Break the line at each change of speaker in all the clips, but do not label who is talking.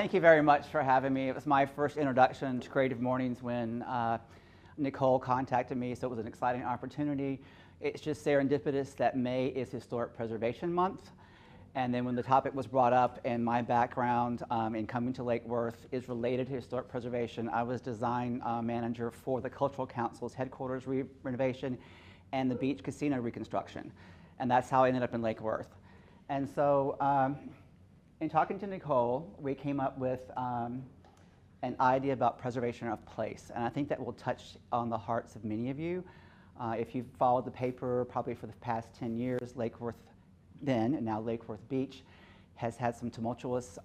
thank you very much for having me. It was my first introduction to Creative Mornings when Nicole contacted me, so it was an exciting opportunity. It's just serendipitous that May is Historic Preservation Month. And then when the topic was brought up and my background in coming to Lake Worth is related to historic preservation, I was design manager for the Cultural Council's headquarters renovation and the beach casino reconstruction. And that's how I ended up in Lake Worth. And so in talking to Nicole, we came up with an idea about preservation of place. And I think that will touch on the hearts of many of you. If you've followed the paper probably for the past 10 years, Lake Worth then, and now Lake Worth Beach, has had some tumultuous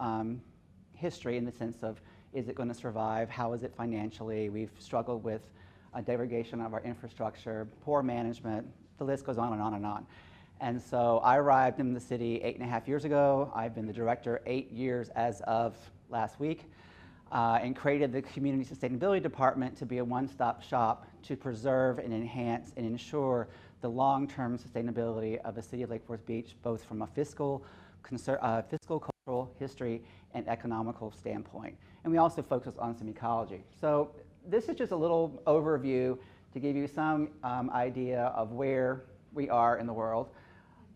history in the sense of, is it going to survive? How is it financially? We've struggled with a degradation of our infrastructure, poor management, the list goes on and on and on. And so I arrived in the city 8.5 years ago. I've been the director 8 years as of last week, and created the Community Sustainability Department to be a one-stop shop to preserve and enhance and ensure the long-term sustainability of the city of Lake Worth Beach, both from a fiscal, cultural, history, and economical standpoint. And we also focus on some ecology. So this is just a little overview to give you some idea of where we are in the world.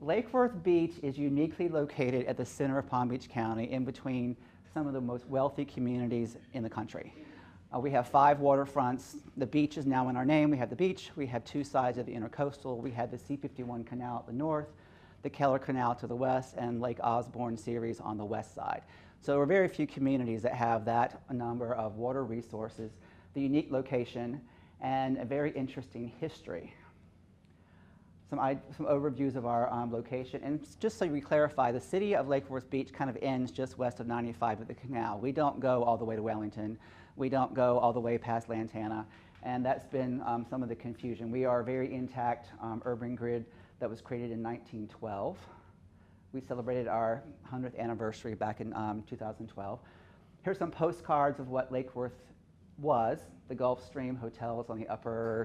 Lake Worth Beach is uniquely located at the center of Palm Beach County, in between some of the most wealthy communities in the country. We have 5 waterfronts. The beach is now in our name. We have the beach. We have 2 sides of the intercoastal. We have the C-51 Canal at the north, the Keller Canal to the west, and Lake Osborne series on the west side. So there are very few communities that have that number of water resources, the unique location, and a very interesting history. Some overviews of our location. And just so we clarify, the city of Lake Worth Beach kind of ends just west of 95 at the canal. We don't go all the way to Wellington. We don't go all the way past Lantana. And that's been some of the confusion. We are a very intact urban grid that was created in 1912. We celebrated our 100th anniversary back in 2012. Here's some postcards of what Lake Worth was. The Gulf Stream hotels on the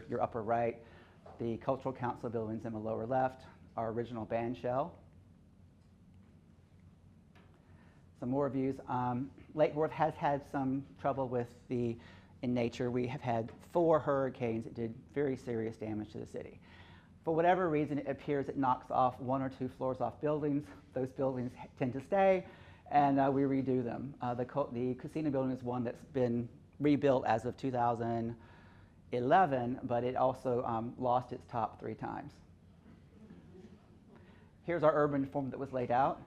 your upper right. The Cultural Council buildings in the lower left, our original band shell. Some more views. Lake Worth has had some trouble with in nature. We have had 4 hurricanes that did very serious damage to the city. For whatever reason, it appears it knocks off 1 or 2 floors off buildings. Those buildings tend to stay, and we redo them. The casino building is one that's been rebuilt as of 2011, but it also lost its top 3 times. Here's our urban form that was laid out.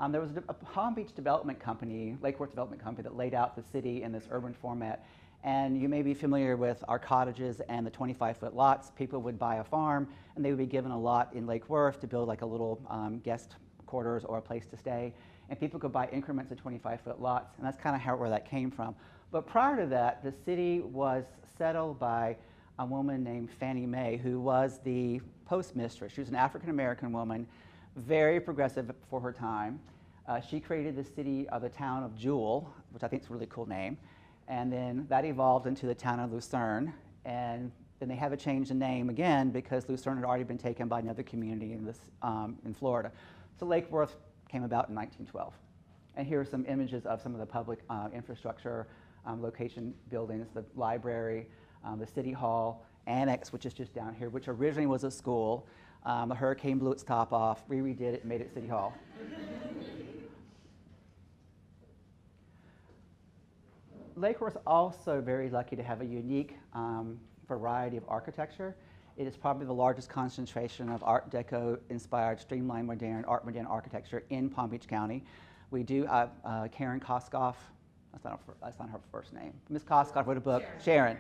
There was a Palm Beach development company, Lake Worth Development Company, that laid out the city in this urban format. And you may be familiar with our cottages and the 25-foot lots. People would buy a farm, and they would be given a lot in Lake Worth to build like a little guest quarters or a place to stay. And people could buy increments of 25-foot lots, and that's kind of where that came from. But prior to that, the city was settled by a woman named Fannie Mae, who was the postmistress. She was an African-American woman, very progressive for her time. She created the town of Jolla, which I think is a really cool name. And then that evolved into the town of Lucerne. And then they had to change the name again because Lucerne had already been taken by another community in Florida. So Lake Worth came about in 1912. And here are some images of some of the public infrastructure location buildings, the library, the City Hall, Annex, which is just down here, which originally was a school. The hurricane blew its top off, we redid it and made it City Hall. Lake Worth is also very lucky to have a unique variety of architecture. It is probably the largest concentration of Art Deco inspired streamlined modern architecture in Palm Beach County. We do Karen Koskoff, that's not her first name. Ms. Koskoff wrote a book, Sharon,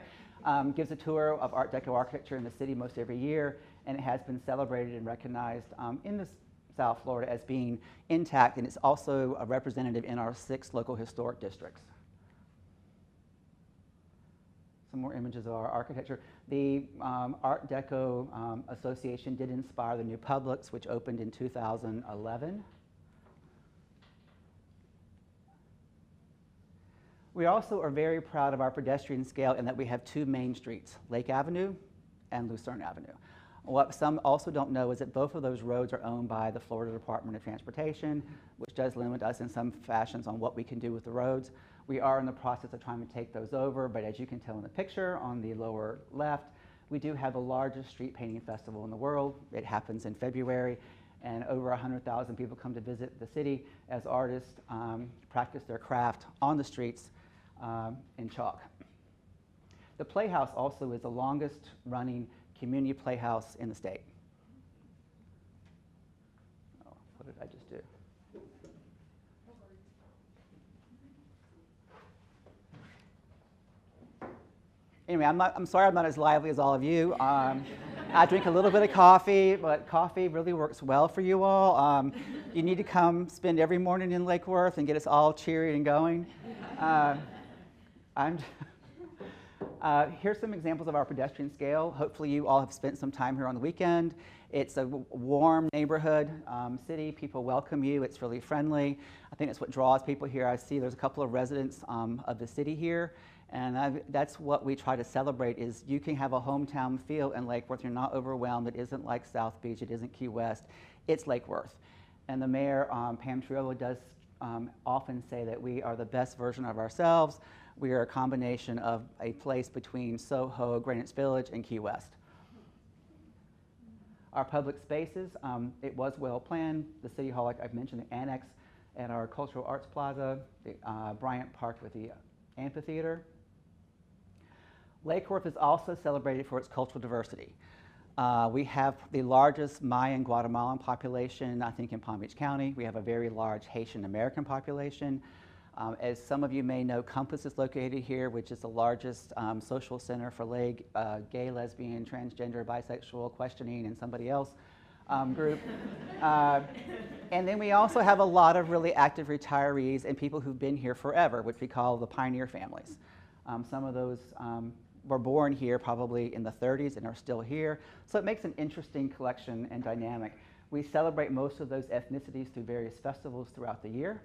gives a tour of Art Deco architecture in the city most every year, and it has been celebrated and recognized in South Florida as being intact, and it's also a representative in our 6 local historic districts. Some more images of our architecture. The Art Deco Association did inspire the new Publix, which opened in 2011. We also are very proud of our pedestrian scale in that we have 2 main streets, Lake Avenue and Lucerne Avenue. What some also don't know is that both of those roads are owned by the Florida Department of Transportation, which does limit us in some fashions on what we can do with the roads. We are in the process of trying to take those over, but as you can tell in the picture on the lower left, we do have the largest street painting festival in the world. It happens in February, and over 100,000 people come to visit the city as artists practice their craft on the streets in chalk. The Playhouse also is the longest running community playhouse in the state. Oh, what did I just do? Anyway, I'm sorry I'm not as lively as all of you. I drink a little bit of coffee, but coffee really works well for you all. You need to come spend every morning in Lake Worth and get us all cheery and going. Here's some examples of our pedestrian scale. Hopefully you all have spent some time here on the weekend. It's a warm neighborhood city. People welcome you. It's really friendly. I think that's what draws people here. I see there's a couple of residents of the city here. And that's what we try to celebrate is you can have a hometown feel in Lake Worth. You're not overwhelmed. It isn't like South Beach. It isn't Key West. It's Lake Worth. And the mayor, Pam Triolo, does often say that we are the best version of ourselves. We are a combination of a place between Soho, Greenwich Village, and Key West. Our public spaces, it was well planned. The City Hall, like I've mentioned, the annex at our Cultural Arts Plaza, the Bryant Park with the amphitheater. Lake Worth is also celebrated for its cultural diversity. We have the largest Mayan Guatemalan population, I think, in Palm Beach County. We have a very large Haitian American population. As some of you may know, Compass is located here, which is the largest social center for gay, lesbian, transgender, bisexual, questioning, and somebody else group. And then we also have a lot of really active retirees and people who've been here forever, which we call the pioneer families. Some of those were born here probably in the 30s and are still here. So it makes an interesting collection and dynamic. We celebrate most of those ethnicities through various festivals throughout the year.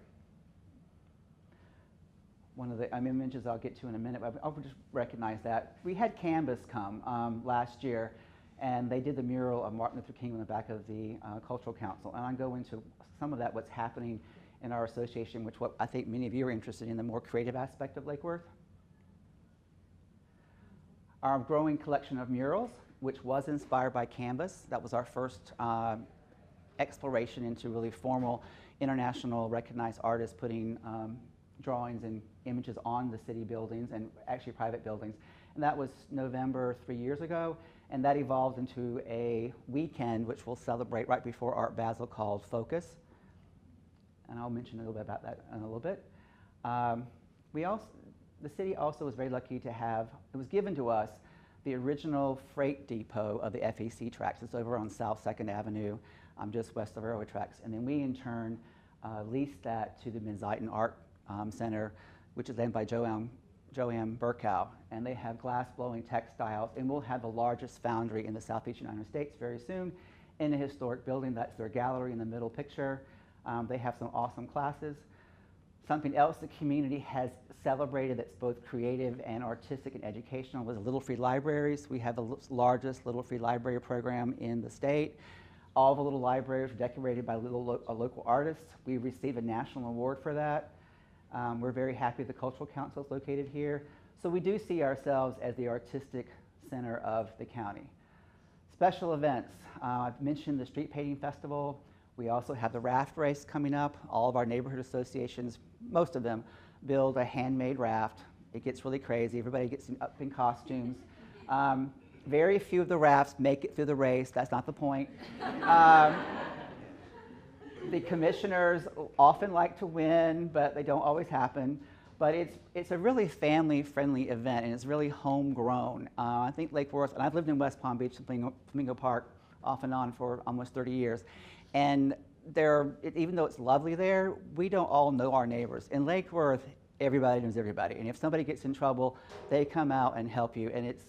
One of the images I'll get to in a minute, but I'll just recognize that. We had Canvas come last year, and they did the mural of Martin Luther King on the back of the Cultural Council. And I'll go into some of that, what's happening in our association, which what I think many of you are interested in, the more creative aspect of Lake Worth. Our growing collection of murals, which was inspired by Canvas. That was our first exploration into really formal, international recognized artists putting drawings and images on the city buildings and actually private buildings. And that was November 3 years ago. And that evolved into a weekend which we'll celebrate right before Art Basel called Focus. And I'll mention a little bit about that in a little bit. The city also was very lucky to have, it was given to us, the original freight depot of the FEC tracks. It's over on South 2nd Avenue, just west of railroad tracks. And then we, in turn, leased that to the Mid-Zeiton Art Center, which is led by Joanne Burkow. And they have glass-blowing textiles, and we'll have the largest foundry in the Southeast United States very soon in a historic building. That's their gallery in the middle picture. They have some awesome classes. Something else the community has celebrated that's both creative and artistic and educational was Little Free Libraries. We have the largest Little Free Library program in the state. All the little libraries are decorated by local artists. We received a national award for that. We're very happy the Cultural Council is located here. So we do see ourselves as the artistic center of the county. Special events. I've mentioned the Street Painting Festival. We also have the raft race coming up. All of our neighborhood associations, most of them, build a handmade raft. It gets really crazy. Everybody gets up in costumes. Very few of the rafts make it through the race. That's not the point. The commissioners often like to win, but they don't always happen. But it's a really family-friendly event, and it's really homegrown. I think Lake Worth, and I've lived in West Palm Beach, Flamingo Park, off and on for almost 30 years. And even though it's lovely there, we don't all know our neighbors. In Lake Worth, everybody knows everybody. And if somebody gets in trouble, they come out and help you. And it's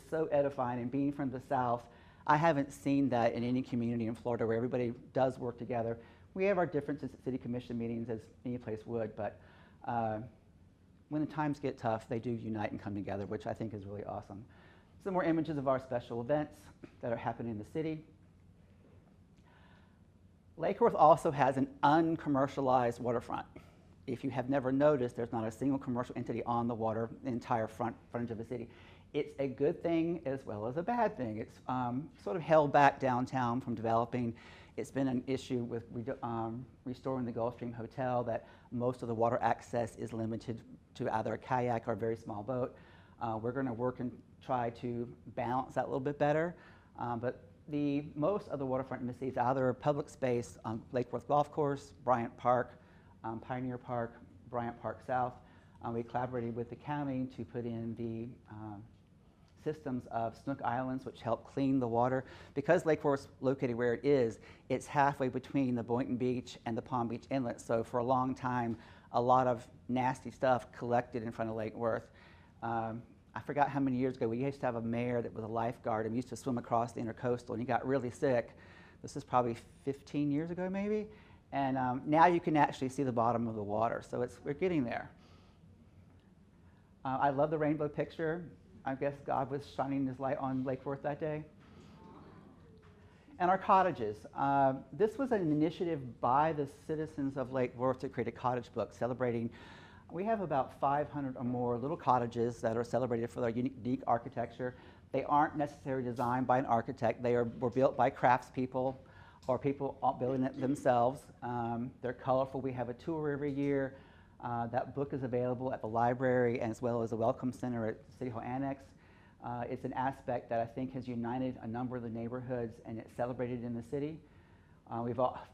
so edifying. And being from the South, I haven't seen that in any community in Florida where everybody does work together. We have our differences at city commission meetings, as any place would, but when the times get tough, they do unite and come together, which I think is really awesome. Some more images of our special events that are happening in the city. Lake Worth also has an uncommercialized waterfront. if you have never noticed, there's not a single commercial entity on the water, the entire frontage of the city. It's a good thing as well as a bad thing. It's sort of held back downtown from developing. It's been an issue with restoring the Gulfstream Hotel, that most of the water access is limited to either a kayak or a very small boat. We're going to work and try to balance that a little bit better. But most of the waterfront in the city is either public space, Lake Worth Golf Course, Bryant Park, Pioneer Park, Bryant Park South. We collaborated with the county to put in the systems of snook islands, which help clean the water. Because Lake Worth's located where it is, it's halfway between the Boynton Beach and the Palm Beach Inlet. So for a long time, a lot of nasty stuff collected in front of Lake Worth. I forgot how many years ago, we used to have a mayor that was a lifeguard and used to swim across the intercoastal, and he got really sick. This is probably 15 years ago, maybe. And now you can actually see the bottom of the water, so we're getting there. I love the rainbow picture. I guess God was shining his light on Lake Worth that day. And our cottages. This was an initiative by the citizens of Lake Worth to create a cottage book celebrating. We have about 500 or more little cottages that are celebrated for their unique architecture. They aren't necessarily designed by an architect. They were built by craftspeople or people building it themselves. They're colorful. We have a tour every year. That book is available at the library as well as the Welcome Center at City Hall Annex. It's an aspect that I think has united a number of the neighborhoods, and it's celebrated in the city.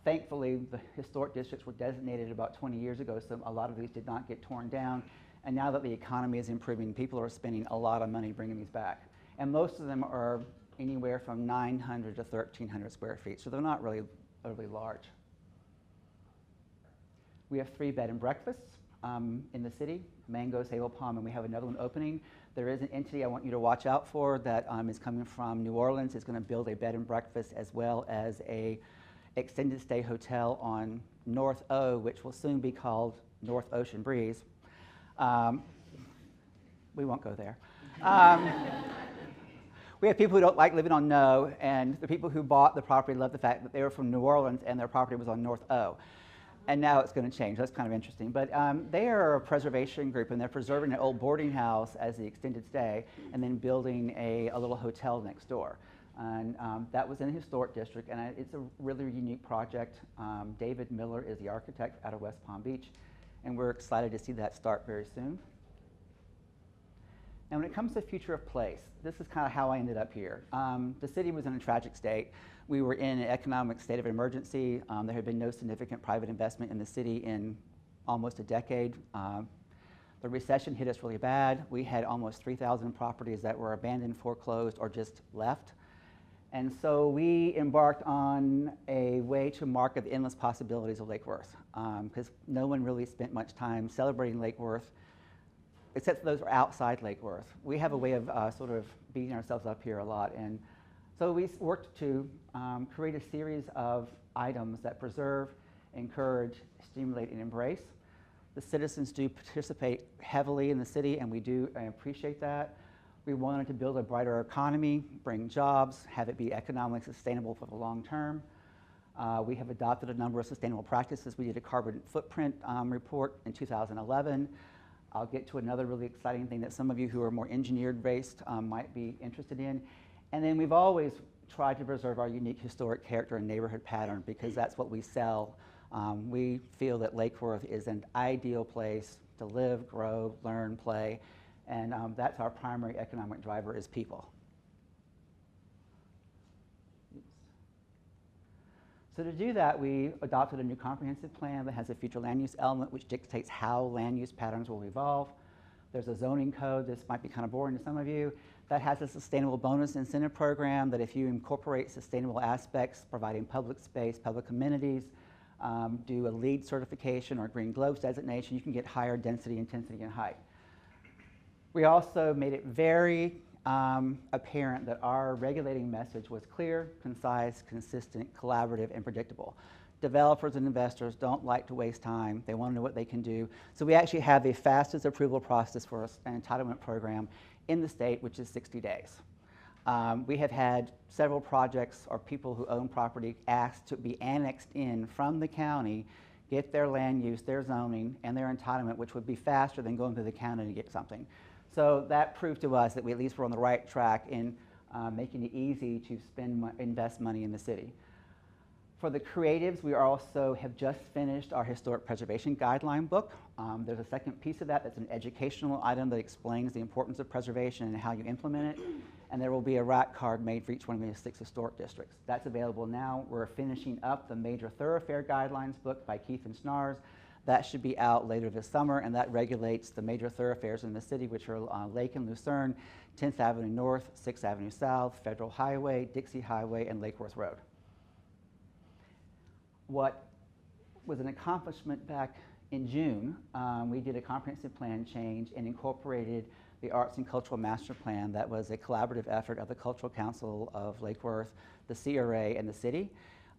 Thankfully, the historic districts were designated about 20 years ago, so a lot of these did not get torn down. And now that the economy is improving, people are spending a lot of money bringing these back. And most of them are anywhere from 900 to 1,300 square feet, so they're not really overly large. We have 3 bed and breakfasts in the city, Mango, Sable Palm, and we have another one opening. There is an entity I want you to watch out for that is coming from New Orleans. It's going to build a bed and breakfast as well as a extended stay hotel on North O, which will soon be called North Ocean Breeze. We won't go there. We have people who don't like living on No, and the people who bought the property love the fact that they were from New Orleans and their property was on North O. And now it's going to change. That's kind of interesting. But they are a preservation group, and they're preserving an old boarding house as the extended stay and then building a little hotel next door. And that was in a historic district, and it's a really unique project. David Miller is the architect out of West Palm Beach, and we're excited to see that start very soon. And when it comes to future of place, this is kind of how I ended up here. The city was in a tragic state. We were in an economic state of emergency. There had been no significant private investment in the city in almost a decade. The recession hit us really bad. We had almost 3,000 properties that were abandoned, foreclosed, or just left. And so we embarked on a way to market the endless possibilities of Lake Worth, because no one really spent much time celebrating Lake Worth, except for those who are outside Lake Worth. We have a way of sort of beating ourselves up here a lot. And so we worked to create a series of items that preserve, encourage, stimulate, and embrace. The citizens do participate heavily in the city, and we do appreciate that. We wanted to build a brighter economy, bring jobs, have it be economically sustainable for the long term. We have adopted a number of sustainable practices. We did a carbon footprint report in 2011. I'll get to another really exciting thing that some of you who are more engineered-based might be interested in. And then we've always tried to preserve our unique historic character and neighborhood pattern, because that's what we sell. We feel that Lake Worth is an ideal place to live, grow, learn, play, and that's our primary economic driver is people. So to do that, we adopted a new comprehensive plan that has a future land use element which dictates how land use patterns will evolve. There's a zoning code, this might be kind of boring to some of you, that has a sustainable bonus incentive program that if you incorporate sustainable aspects, providing public space, public amenities, do a LEED certification or Green Globes designation, you can get higher density, intensity, and height. We also made it very apparent that our regulating message was clear, concise, consistent, collaborative, and predictable. Developers and investors don't like to waste time. They want to know what they can do. So we actually have the fastest approval process for an entitlement program in the state, which is 60 days. We have had several projects or people who own property asked to be annexed in from the county get their land use, their zoning, and their entitlement, which would be faster than going through the county to get something. So that proved to us that we at least were on the right track in making it easy to invest money in the city. For the creatives, we also have just finished our historic preservation guideline book. There's a second piece of that that's an educational item that explains the importance of preservation and how you implement it. And there will be a rack card made for each one of the 6 historic districts. That's available now. We're finishing up the major thoroughfare guidelines book by Keith and Snars. That should be out later this summer, and that regulates the major thoroughfares in the city, which are Lake and Lucerne, 10th Avenue North, 6th Avenue South, Federal Highway, Dixie Highway, and Lake Worth Road. What was an accomplishment back in June, we did a comprehensive plan change and incorporated the Arts and Cultural Master Plan that was a collaborative effort of the Cultural Council of Lake Worth, the CRA, and the city.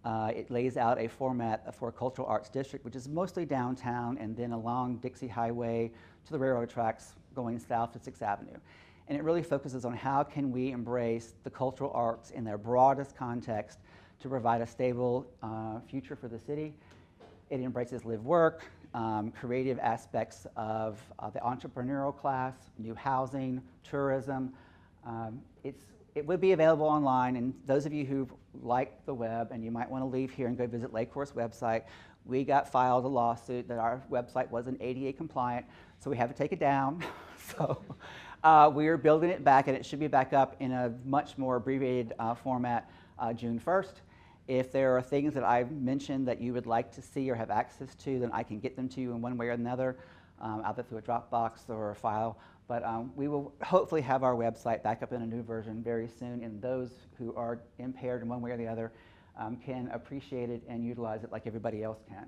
It lays out a format for a cultural arts district, which is mostly downtown and then along Dixie Highway to the railroad tracks going south to 6th Avenue. And it really focuses on how can we embrace the cultural arts in their broadest context to provide a stable future for the city. It embraces live work, creative aspects of the entrepreneurial class, new housing, tourism. It would be available online, and those of you who like the web and you might want to leave here and go visit Lake Worth's website, we got filed a lawsuit that our website wasn't ADA compliant, so we have to take it down. So we are building it back, and it should be back up in a much more abbreviated format June 1st. If there are things that I've mentioned that you would like to see or have access to, then I can get them to you in one way or another, either through a Dropbox or a file. But we will hopefully have our website back up in a new version very soon, and those who are impaired in one way or the other can appreciate it and utilize it like everybody else can.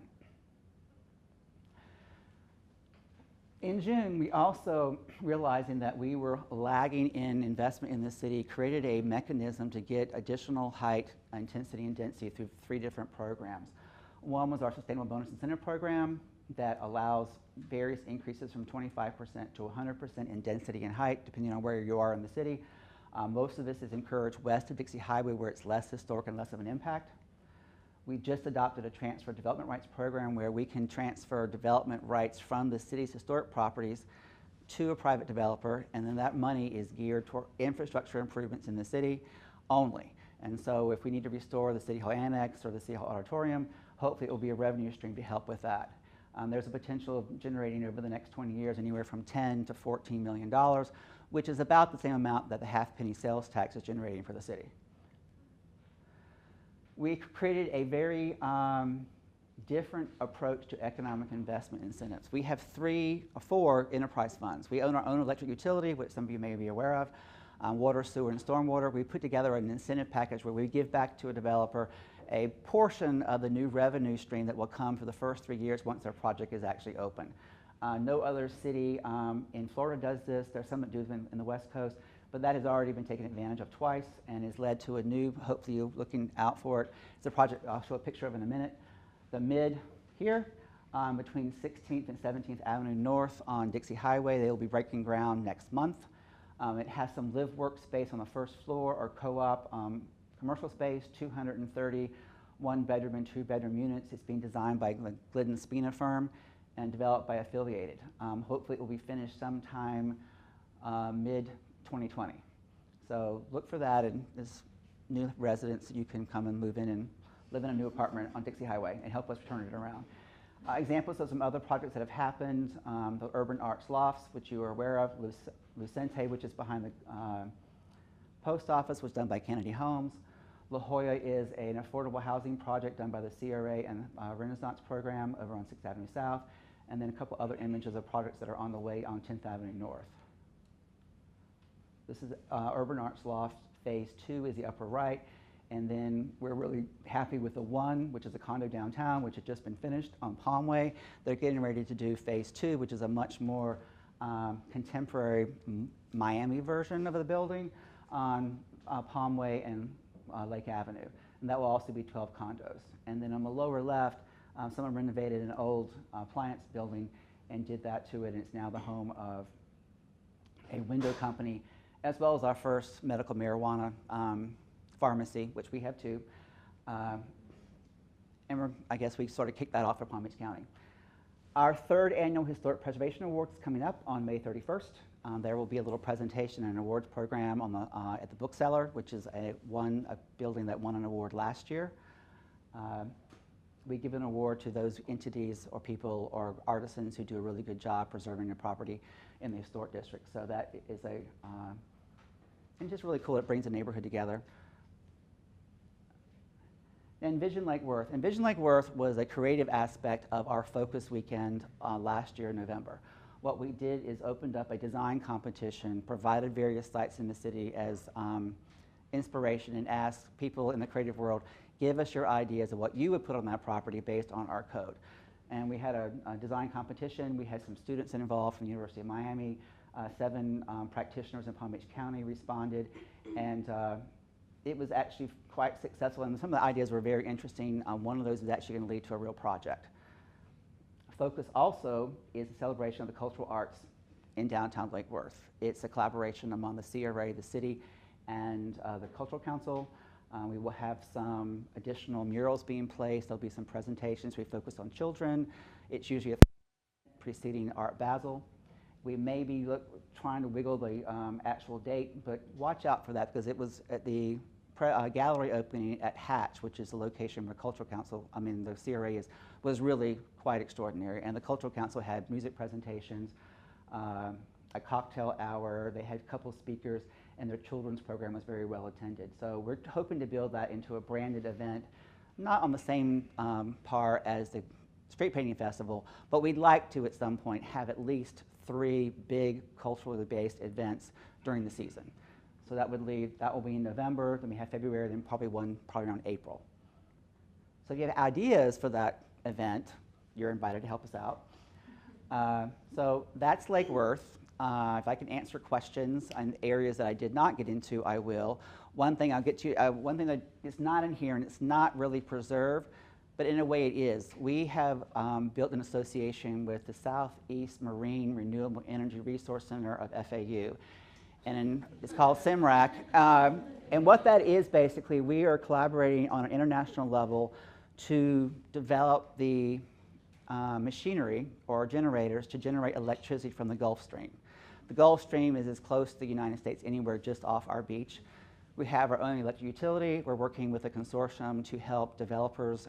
In June, we also, realizing that we were lagging in investment in the city, created a mechanism to get additional height, intensity, and density through 3 different programs. One was our Sustainable Bonus Incentive Program that allows various increases from 25% to 100% in density and height, depending on where you are in the city. Most of this is encouraged west of Dixie Highway, where it's less historic and less of an impact. We just adopted a transfer development rights program where we can transfer development rights from the city's historic properties to a private developer, and then that money is geared toward infrastructure improvements in the city only. And so if we need to restore the City Hall Annex or the City Hall Auditorium, hopefully it will be a revenue stream to help with that. There's a potential of generating over the next 20 years anywhere from $10 to $14 million, which is about the same amount that the half-penny sales tax is generating for the city. We created a very different approach to economic investment incentives. We have 3 or 4 enterprise funds. We own our own electric utility, which some of you may be aware of, water, sewer, and stormwater. We put together an incentive package where we give back to a developer a portion of the new revenue stream that will come for the first 3 years once their project is actually open. No other city in Florida does this. There's some that do them in the West Coast, but that has already been taken advantage of twice and has led to a new, hopefully you're looking out for it. It's a project I'll show a picture of in a minute. The mid here, between 16th and 17th Avenue North on Dixie Highway, they will be breaking ground next month. It has some live work space on the first floor or co-op commercial space, 230 one-bedroom and 2-bedroom units. It's being designed by Glidden Spina firm and developed by Affiliated. Hopefully it will be finished sometime mid-2020. So look for that, and as new residents, you can come and move in and live in a new apartment on Dixie Highway and help us turn it around. Examples of some other projects that have happened, the Urban Arts Lofts, which you are aware of, Lucente, which is behind the post office, was done by Kennedy Homes. La Jolla is an affordable housing project done by the CRA and Renaissance program over on 6th Avenue South, and then a couple other images of projects that are on the way on 10th Avenue North. This is Urban Arts Loft. Phase 2 is the upper right, and then we're really happy with the 1, which is a condo downtown, which has just been finished on Palmway. They're getting ready to do Phase 2, which is a much more contemporary Miami version of the building on Palmway and Lake Avenue, and that will also be 12 condos. And then on the lower left, someone renovated an old appliance building and did that to it, and it's now the home of a window company, as well as our first medical marijuana pharmacy, which we have 2. and I guess we sort of kicked that off for Palm Beach County. Our third annual Historic Preservation Awards is coming up on May 31st. There will be a little presentation and awards program on the, at the Bookseller, which is a building that won an award last year. We give an award to those entities or people or artisans who do a really good job preserving their property in the historic district. So that is and just really cool. It brings the neighborhood together. And Envision Lake Worth. Envision Lake Worth was a creative aspect of our focus weekend last year in November. What we did is opened up a design competition, provided various sites in the city as inspiration, and asked people in the creative world, give us your ideas of what you would put on that property based on our code. And we had a design competition. We had some students involved from the University of Miami. 7 practitioners in Palm Beach County responded, and it was actually quite successful, and some of the ideas were very interesting. One of those is actually going to lead to a real project. Focus also is the celebration of the cultural arts in downtown Lake Worth. It's a collaboration among the CRA, the city, and the Cultural Council. We will have some additional murals being placed. There'll be some presentations. We focus on children. It's usually a preceding Art Basel. We may be trying to wiggle the actual date, but watch out for that, because it was at the gallery opening at Hatch, which is the location where Cultural Council, the CRA was really quite extraordinary. And the Cultural Council had music presentations, a cocktail hour, they had a couple speakers, and their children's program was very well attended. So we're hoping to build that into a branded event, not on the same par as the Street Painting Festival, but we'd like to at some point have at least 3 big culturally based events during the season. So that will be in November, then we have February, then probably around April. So if you have ideas for that event, you're invited to help us out. So that's Lake Worth. If I can answer questions on areas that I did not get into, I will. One thing I'll get to, one thing that is not in here and it's not really preserved, but in a way it is. We have built an association with the Southeast Marine Renewable Energy Resource Center of FAU. And it's called CIMRAC. And what that is basically, we are collaborating on an international level to develop the machinery or generators to generate electricity from the Gulf Stream. The Gulf Stream is as close to the United States anywhere just off our beach. We have our own electric utility. We're working with a consortium to help developers,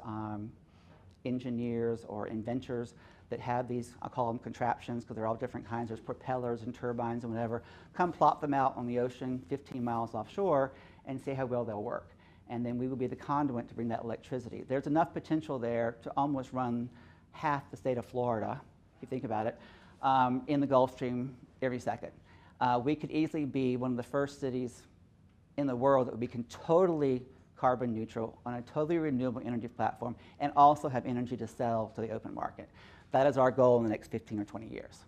engineers, or inventors that have these, I'll call them contraptions because they're all different kinds. There's propellers and turbines and whatever. Come plop them out on the ocean 15 miles offshore and see how well they'll work. And then we will be the conduit to bring that electricity. There's enough potential there to almost run half the state of Florida, if you think about it, in the Gulf Stream every second. We could easily be one of the first cities in the world that would be totally carbon neutral on a totally renewable energy platform and also have energy to sell to the open market. That is our goal in the next 15 or 20 years.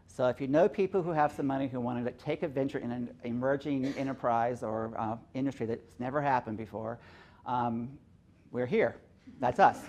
So if you know people who have some money who want to take a venture in an emerging enterprise or industry that's never happened before, we're here. That's us.